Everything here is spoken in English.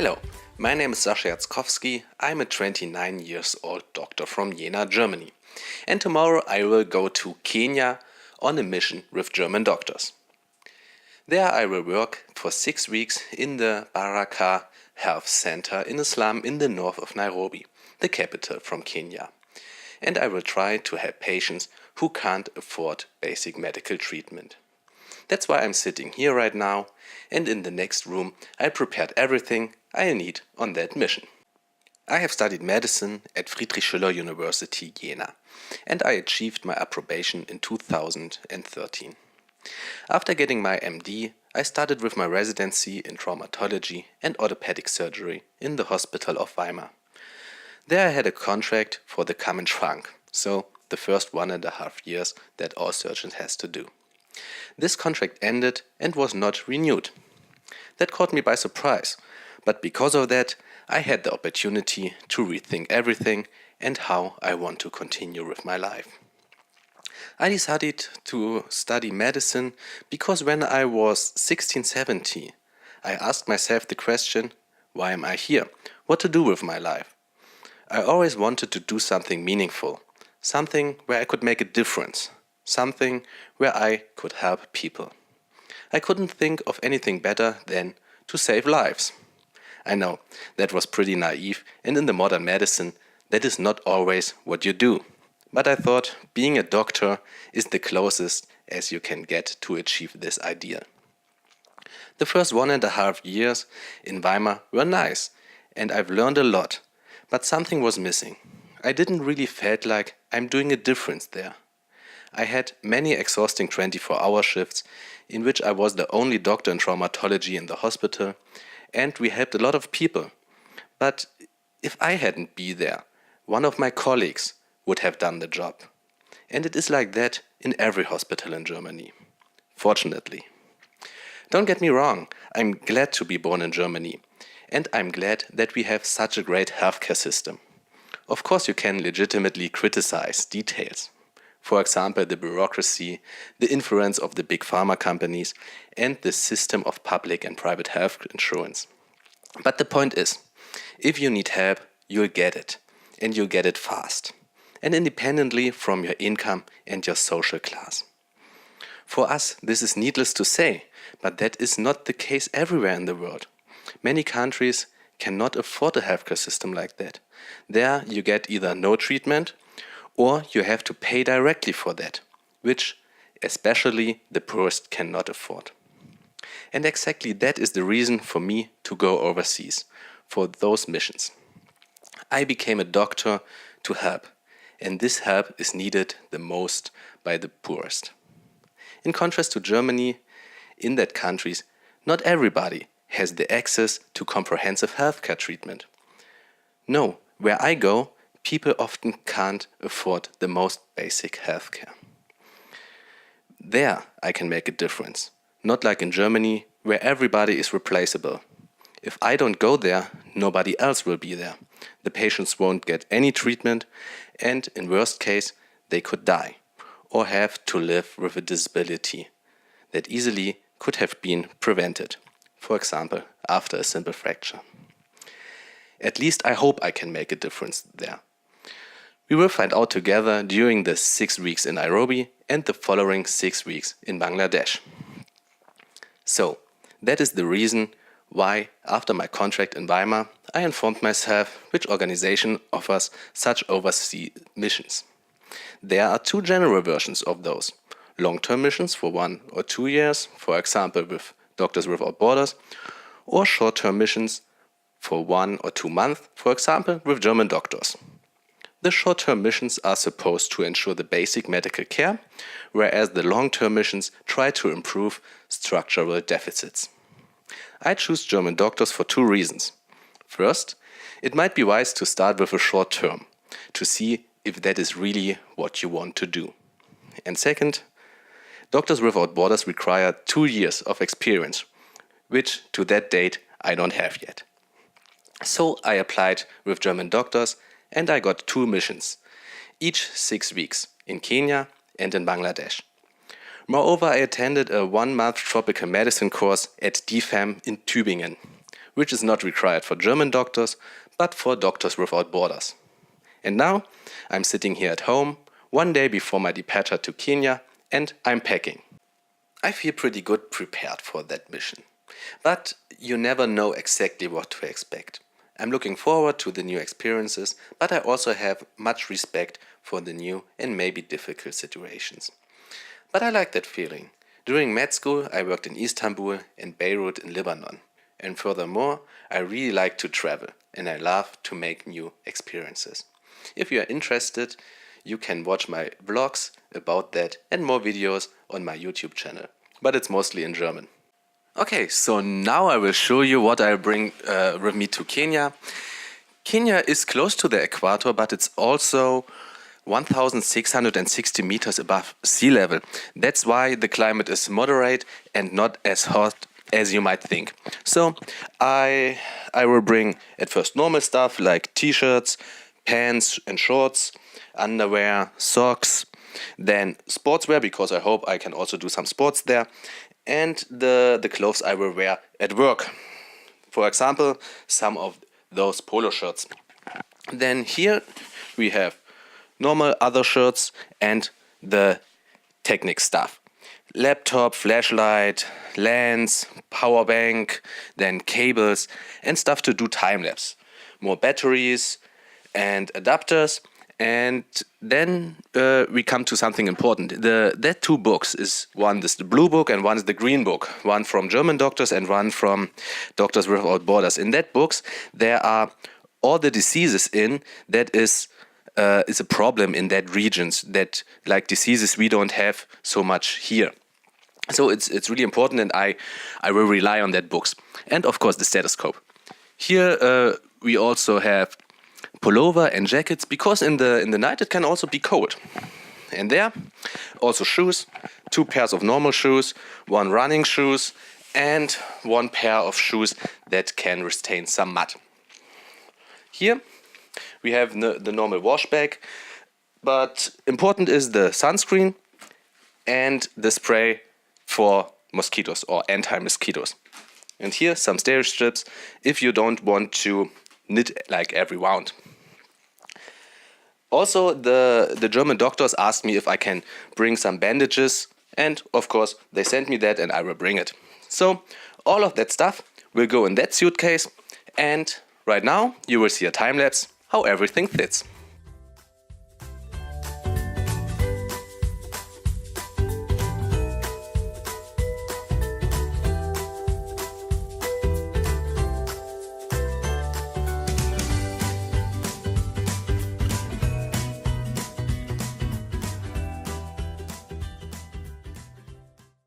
Hello, my name is Sascha Jackowski. I'm a 29 years old doctor from Jena, Germany. And tomorrow I will go to Kenia on a mission with German doctors. There I will work for 6 weeks in the Baraka Health Center in a slum in the north of Nairobi, the capital from Kenya. And I will try to help patients who can't afford basic medical treatment. That's why I'm sitting here right now, and in the next room I prepared everything I need on that mission. I have studied medicine at Friedrich Schiller University, Jena, and I achieved my approbation in 2013. After getting my MD, I started with my residency in traumatology and orthopedic surgery in the hospital of Weimar. There I had a contract for the common trunk, so the first 1.5 years that all surgeons has to do. This contract ended and was not renewed. That caught me by surprise, but because of that, I had the opportunity to rethink everything and how I want to continue with my life. I decided to study medicine because when I was 16-17, I asked myself the question, why am I here? What to do with my life? I always wanted to do something meaningful, something where I could make a difference, something where I could help people. I couldn't think of anything better than to save lives. I know, that was pretty naive, and in the modern medicine, that is not always what you do. But I thought being a doctor is the closest as you can get to achieve this ideal. The first 1.5 years in Weimar were nice, and I've learned a lot, but something was missing. I didn't really felt like I'm doing a difference there. I had many exhausting 24-hour shifts in which I was the only doctor in traumatology in the hospital, and we helped a lot of people. But if I hadn't been there, one of my colleagues would have done the job. And it is like that in every hospital in Germany. Fortunately. Don't get me wrong, I'm glad to be born in Germany, and I'm glad that we have such a great healthcare system. Of course, you can legitimately criticize details. For example, the bureaucracy, the influence of the big pharma companies, and the system of public and private health insurance. But the point is, if you need help, you'll get it, and you'll get it fast, and independently from your income and your social class. For us, this is needless to say, but that is not the case everywhere in the world. Many countries cannot afford a healthcare system like that. There you get either no treatment, or you have to pay directly for that, which especially the poorest cannot afford. And exactly that is the reason for me to go overseas, for those missions. I became a doctor to help, and this help is needed the most by the poorest. In contrast to Germany, in that countries, not everybody has the access to comprehensive healthcare treatment. No, where I go, people often can't afford the most basic healthcare. There I can make a difference, not like in Germany, where everybody is replaceable. If I don't go there, nobody else will be there. The patients won't get any treatment, and in worst case, they could die or have to live with a disability that easily could have been prevented, for example, after a simple fracture. At least I hope I can make a difference there. We will find out together during the 6 weeks in Nairobi and the following 6 weeks in Bangladesh. So, that is the reason why, after my contract in Weimar, I informed myself which organization offers such overseas missions. There are 2 general versions of those. Long-term missions for 1 or 2 years, for example with Doctors Without Borders, or short-term missions for 1 or 2 months, for example with German doctors. The short-term missions are supposed to ensure the basic medical care, whereas the long-term missions try to improve structural deficits. I choose German doctors for 2 reasons. First, it might be wise to start with a short term, to see if that is really what you want to do. And second, Doctors Without Borders require 2 years of experience, which to that date I don't have yet. So I applied with German doctors and I got 2 missions, each 6 weeks, in Kenya and in Bangladesh. Moreover, I attended a 1-month tropical medicine course at DFAM in Tübingen, which is not required for German doctors, but for Doctors Without Borders. And now I'm sitting here at home, one day before my departure to Kenya, and I'm packing. I feel pretty good prepared for that mission. But you never know exactly what to expect. I'm looking forward to the new experiences, but I also have much respect for the new and maybe difficult situations. But I like that feeling. During med school, I worked in Istanbul and Beirut in Lebanon. And furthermore, I really like to travel and I love to make new experiences. If you are interested, you can watch my vlogs about that and more videos on my YouTube channel. But it's mostly in German. Okay, so now I will show you what I bring with me to Kenya. Kenya is close to the equator, but it's also 1,660 meters above sea level. That's why the climate is moderate and not as hot as you might think. So I will bring at first normal stuff like t-shirts, pants and shorts, underwear, socks, then sportswear because I hope I can also do some sports there, and the clothes I will wear at work. For example, some of those polo shirts. Then here we have normal other shirts and the technic stuff. Laptop, flashlight, lens, power bank, then cables and stuff to do time-lapse. More batteries and adapters. And then we come to something important. That two books is one is the blue book and one is the green book. One from German doctors and one from Doctors Without Borders. In that books there are all the diseases in that is a problem in that regions, that like diseases we don't have so much here. So it's really important, and I will rely on that books. And of course the stethoscope. Here we also have pullover and jackets because in the night it can also be cold. And there also shoes, 2 pairs of normal shoes, 1 running shoes, and 1 pair of shoes that can retain some mud. Here we have the normal wash bag, but important is the sunscreen and the spray for mosquitoes or anti-mosquitoes. And here some steri strips if you don't want to knit like every wound. Also, the German doctors asked me if I can bring some bandages, and of course they sent me that and I will bring it. So all of that stuff will go in that suitcase, and right now you will see a time lapse how everything fits.